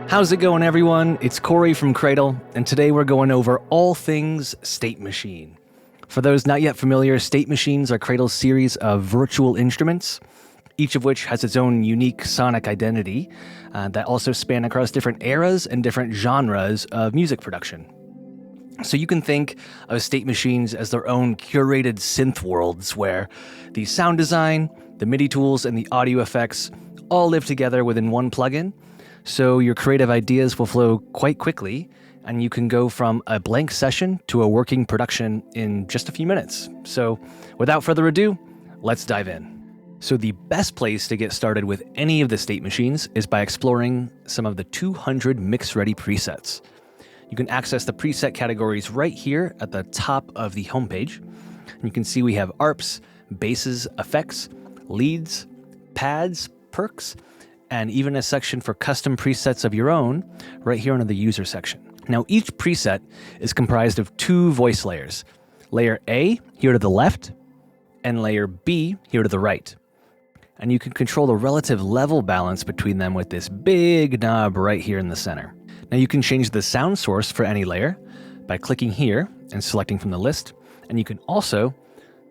How's it going, everyone? It's Corey from Cradle, and today we're going over all things State Machine. For those not yet familiar, State Machines are Cradle's series of virtual instruments, each of which has its own unique sonic identity that also span across different eras and different genres of music production. So you can think of State Machines as their own curated synth worlds where the sound design, the MIDI tools, and the audio effects all live together within one plugin. So your creative ideas will flow quite quickly, and you can go from a blank session to a working production in just a few minutes. So without further ado, let's dive in. So the best place to get started with any of the State Machines is by exploring some of the 200 mix-ready presets. You can access the preset categories right here at the top of the homepage. And you can see we have ARPs, basses, effects, leads, pads, perks, and even a section for custom presets of your own right here under the user section. Now, each preset is comprised of two voice layers. Layer A here to the left and layer B here to the right. And you can control the relative level balance between them with this big knob right here in the center. Now you can change the sound source for any layer by clicking here and selecting from the list. And you can also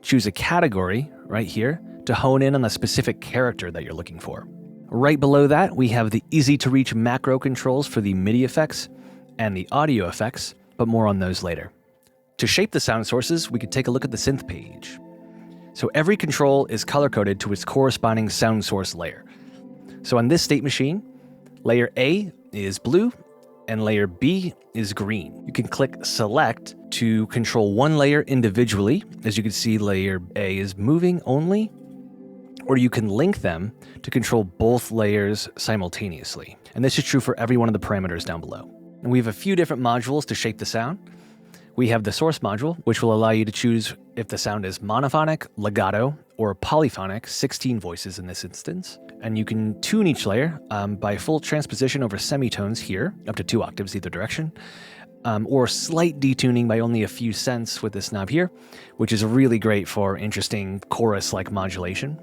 choose a category right here to hone in on the specific character that you're looking for. Right below that, we have the easy-to-reach macro controls for the MIDI effects and the audio effects, but more on those later. To shape the sound sources, we could take a look at the Synth Page. So every control is color-coded to its corresponding sound source layer. So on this State Machine, layer A is blue, and layer B is green. You can click Select to control one layer individually. As you can see, layer A is moving only, or you can link them to control both layers simultaneously. And this is true for every one of the parameters down below. And we have a few different modules to shape the sound. We have the source module, which will allow you to choose if the sound is monophonic, legato, or polyphonic, 16 voices in this instance. And you can tune each layer by full transposition over semitones here, up to 2 octaves either direction, or slight detuning by only a few cents with this knob here, which is really great for interesting chorus-like modulation.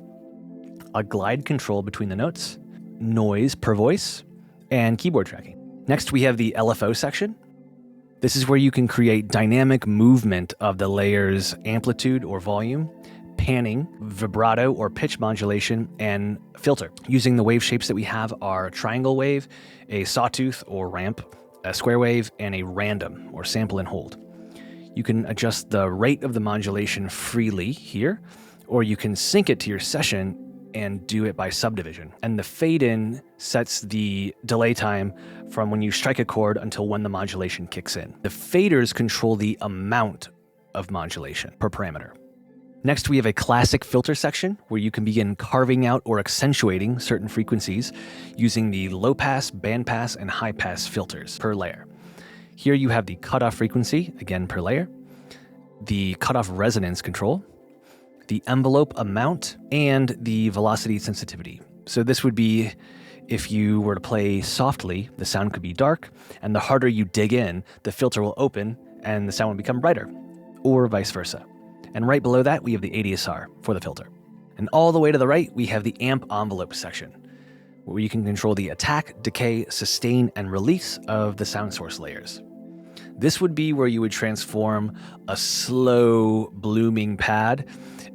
A glide control between the notes, noise per voice, and keyboard tracking. Next, we have the LFO section. This is where you can create dynamic movement of the layer's amplitude or volume, panning, vibrato or pitch modulation, and filter. Using the wave shapes that we have are a triangle wave, a sawtooth or ramp, a square wave, and a random or sample and hold. You can adjust the rate of the modulation freely here, or you can sync it to your session and do it by subdivision. And the fade-in sets the delay time from when you strike a chord until when the modulation kicks in. The faders control the amount of modulation per parameter. Next, we have a classic filter section where you can begin carving out or accentuating certain frequencies using the low pass, band pass, and high pass filters per layer. Here you have the cutoff frequency, again per layer, the cutoff resonance control, the envelope amount, and the velocity sensitivity. So this would be if you were to play softly, the sound could be dark, and the harder you dig in, the filter will open and the sound will become brighter, or vice versa. And right below that, we have the ADSR for the filter. And all the way to the right, we have the amp envelope section, where you can control the attack, decay, sustain, and release of the sound source layers. This would be where you would transform a slow blooming pad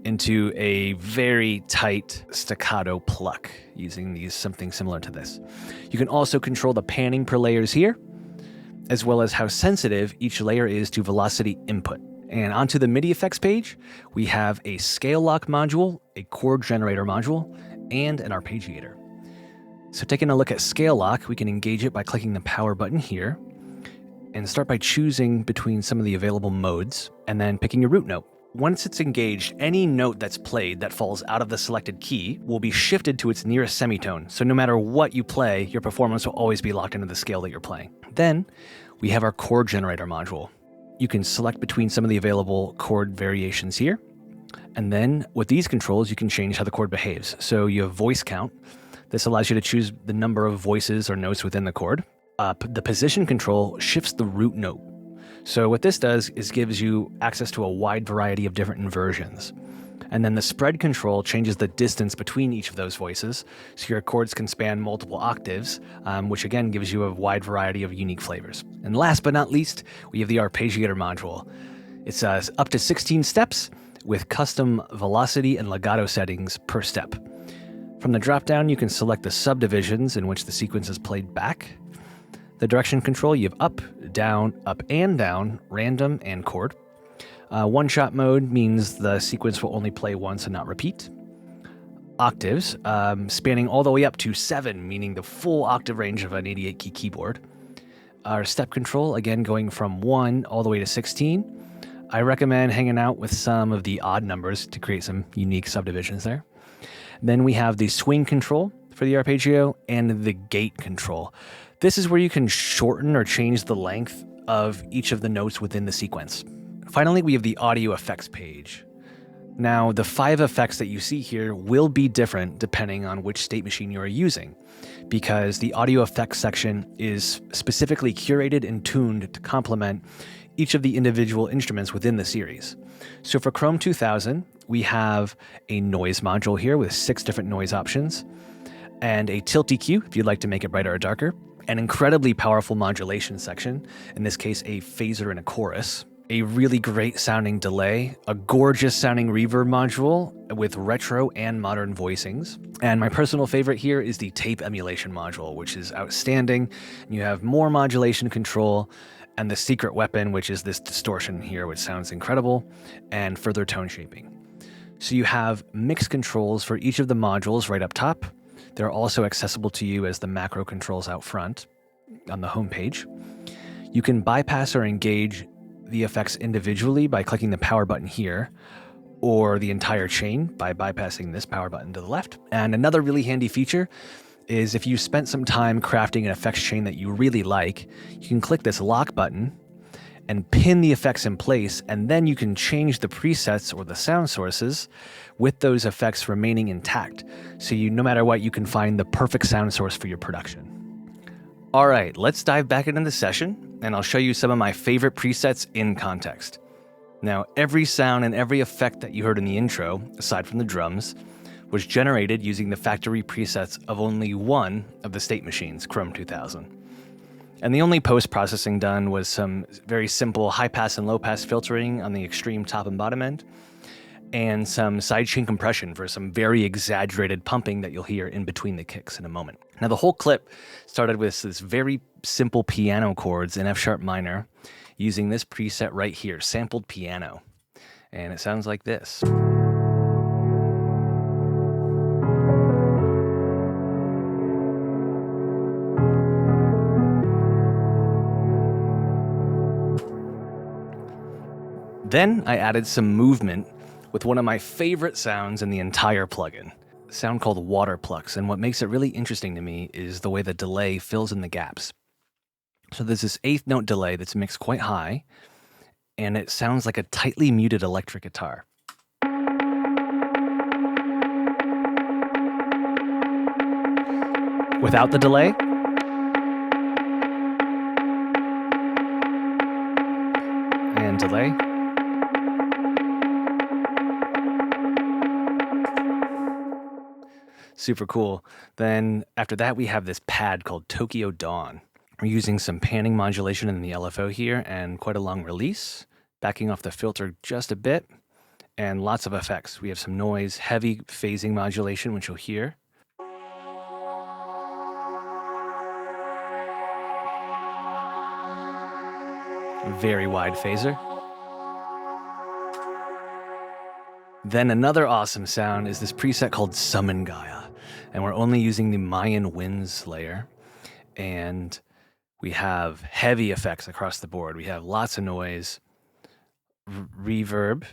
into a very tight staccato pluck using something similar to this. You can also control the panning per layers here, as well as how sensitive each layer is to velocity input. And onto the MIDI FX page, we have a scale lock module, a chord generator module, and an arpeggiator. So taking a look at scale lock, we can engage it by clicking the power button here, and start by choosing between some of the available modes, and then picking your root note. Once it's engaged, any note that's played that falls out of the selected key will be shifted to its nearest semitone. So no matter what you play, your performance will always be locked into the scale that you're playing. Then we have our chord generator module. You can select between some of the available chord variations here. And then with these controls, you can change how the chord behaves. So you have voice count. This allows you to choose the number of voices or notes within the chord. The position control shifts the root note. So what this does is gives you access to a wide variety of different inversions. And then the spread control changes the distance between each of those voices, so your chords can span multiple octaves, which again gives you a wide variety of unique flavors. And last but not least, we have the arpeggiator module. It's up to 16 steps with custom velocity and legato settings per step. From the drop-down, you can select the subdivisions in which the sequence is played back. The direction control, you have up, and down, random, and chord. One-shot mode means the sequence will only play once and not repeat. Octaves, spanning all the way up to 7, meaning the full octave range of an 88-key keyboard. Our step control, again going from 1 all the way to 16. I recommend hanging out with some of the odd numbers to create some unique subdivisions there. Then we have the swing control for the arpeggio and the gate control. This is where you can shorten or change the length of each of the notes within the sequence. Finally, we have the audio effects page. Now, the 5 effects that you see here will be different depending on which state machine you are using, because the audio effects section is specifically curated and tuned to complement each of the individual instruments within the series. So for Chrome 2000, we have a noise module here with 6 different noise options, and a tilt EQ if you'd like to make it brighter or darker, an incredibly powerful modulation section, in this case a phaser and a chorus, a really great sounding delay, a gorgeous sounding reverb module with retro and modern voicings. And my personal favorite here is the tape emulation module, which is outstanding. You have more modulation control and the secret weapon, which is this distortion here, which sounds incredible, and further tone shaping. So you have mix controls for each of the modules right up top. They're also accessible to you as the macro controls out front on the home page. You can bypass or engage the effects individually by clicking the power button here, or the entire chain by bypassing this power button to the left. And another really handy feature is if you spent some time crafting an effects chain that you really like, you can click this lock button and pin the effects in place, and then you can change the presets or the sound sources with those effects remaining intact. So no matter what, you can find the perfect sound source for your production. All right, let's dive back into the session, and I'll show you some of my favorite presets in context. Now, every sound and every effect that you heard in the intro, aside from the drums, was generated using the factory presets of only one of the state machines, Chrome 2000. And the only post-processing done was some very simple high-pass and low-pass filtering on the extreme top and bottom end, and some sidechain compression for some very exaggerated pumping that you'll hear in between the kicks in a moment. Now, the whole clip started with this very simple piano chords in F-sharp minor using this preset right here, sampled piano. And it sounds like this. Then I added some movement with one of my favorite sounds in the entire plugin, a sound called water plucks. And what makes it really interesting to me is the way the delay fills in the gaps. So there's this 8th note delay that's mixed quite high, and it sounds like a tightly muted electric guitar. Without the delay, and delay. Super cool. Then after that, we have this pad called Tokyo Dawn. We're using some panning modulation in the LFO here and quite a long release, backing off the filter just a bit, and lots of effects. We have some noise, heavy phasing modulation, which you'll hear. Very wide phaser. Then another awesome sound is this preset called Summon Gaia, and we're only using the Mayan winds layer, and we have heavy effects across the board. We have lots of noise, reverb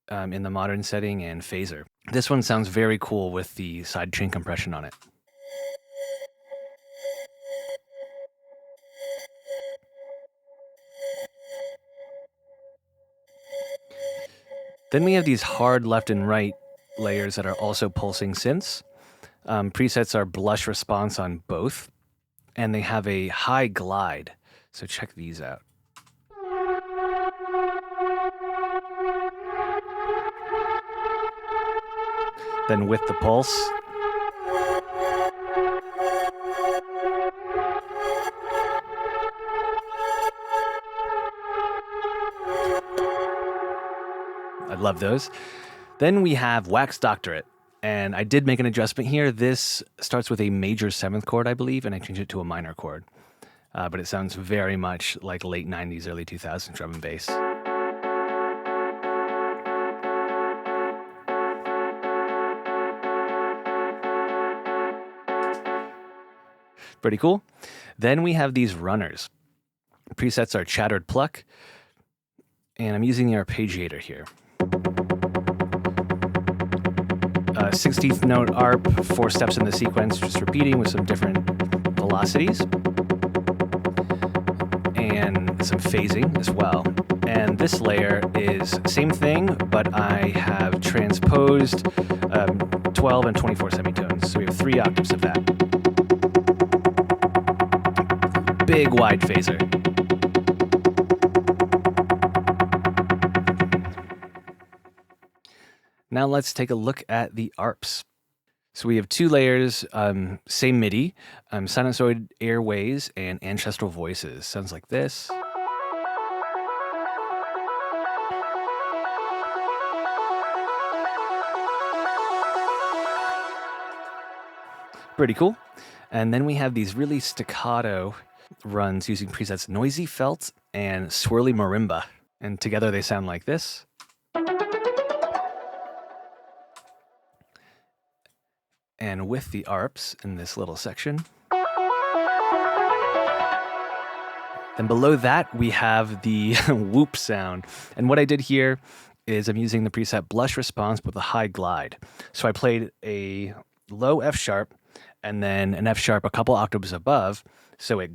in the modern setting, and phaser. This one sounds very cool with the sidechain compression on it. Then we have these hard left and right layers that are also pulsing synths. Presets are blush response on both, and they have a high glide. So check these out. Then with the pulse. I love those. Then we have Wax Doctorate. And I did make an adjustment here. This starts with a major 7th chord, I believe, and I changed it to a minor chord. But it sounds very much like late 90s, early 2000s drum and bass. Pretty cool. Then we have these runners. Presets are Chattered Pluck, and I'm using the arpeggiator here. 16th note arp, 4 steps in the sequence, just repeating with some different velocities and some phasing as well. And this layer is same thing, but I have transposed 12 and 24 semitones. So we have 3 octaves of that. Big wide phaser. Now let's take a look at the ARPs. So we have 2 layers, same MIDI, sinusoid airways and ancestral voices. Sounds like this. Pretty cool. And then we have these really staccato runs using presets Noisy Felt and Swirly Marimba. And together they sound like this. And with the ARPs in this little section. Then below that, we have the whoop sound. And what I did here is I'm using the preset Blush Response with a high glide. So I played a low F sharp and then an F sharp a couple octaves above. So it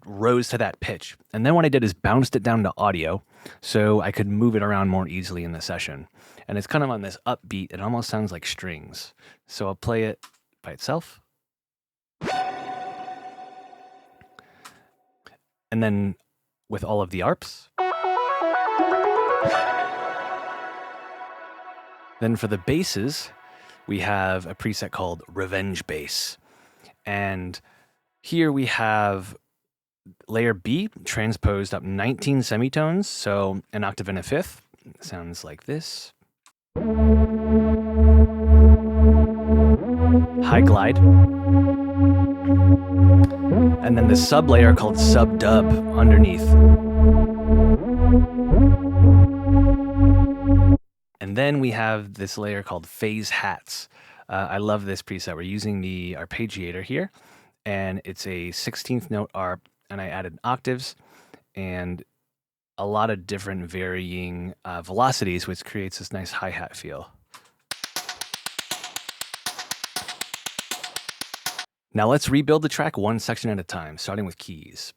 rose to that pitch. And then what I did is bounced it down to audio so I could move it around more easily in the session. And it's kind of on this upbeat. It almost sounds like strings. So I'll play it by itself. And then with all of the ARPs. Then for the basses, we have a preset called Revenge Bass. And here we have layer B transposed up 19 semitones, so an octave and a fifth. It sounds like this. High glide. And then the sub layer called sub dub underneath. And then we have this layer called phase hats. I love this preset. We're using the arpeggiator here, and it's a 16th note arp, and I added octaves and a lot of different varying velocities, which creates this nice hi-hat feel. Now let's rebuild the track one section at a time, starting with keys.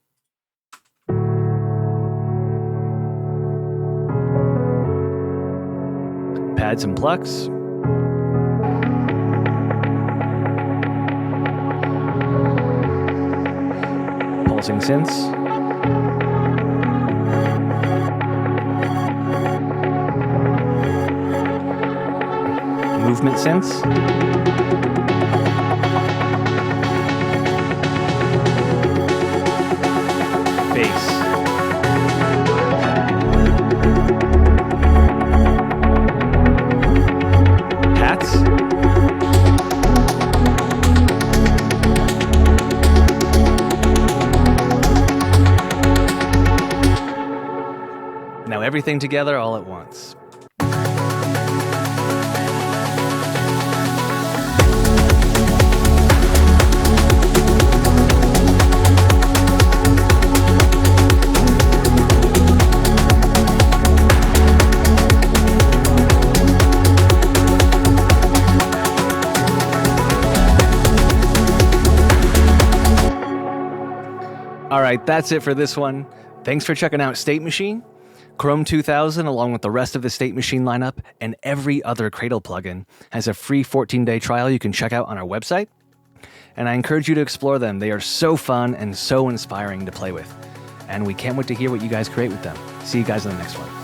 Pads and plucks. Pulsing synths. Movement synths. Bass. Hats. Now everything together all at once. All right, that's it for this one. Thanks for checking out State Machine. Chrome 2000, along with the rest of the State Machine lineup and every other Cradle plugin, has a free 14-day trial you can check out on our website. And I encourage you to explore them. They are so fun and so inspiring to play with. And we can't wait to hear what you guys create with them. See you guys in the next one.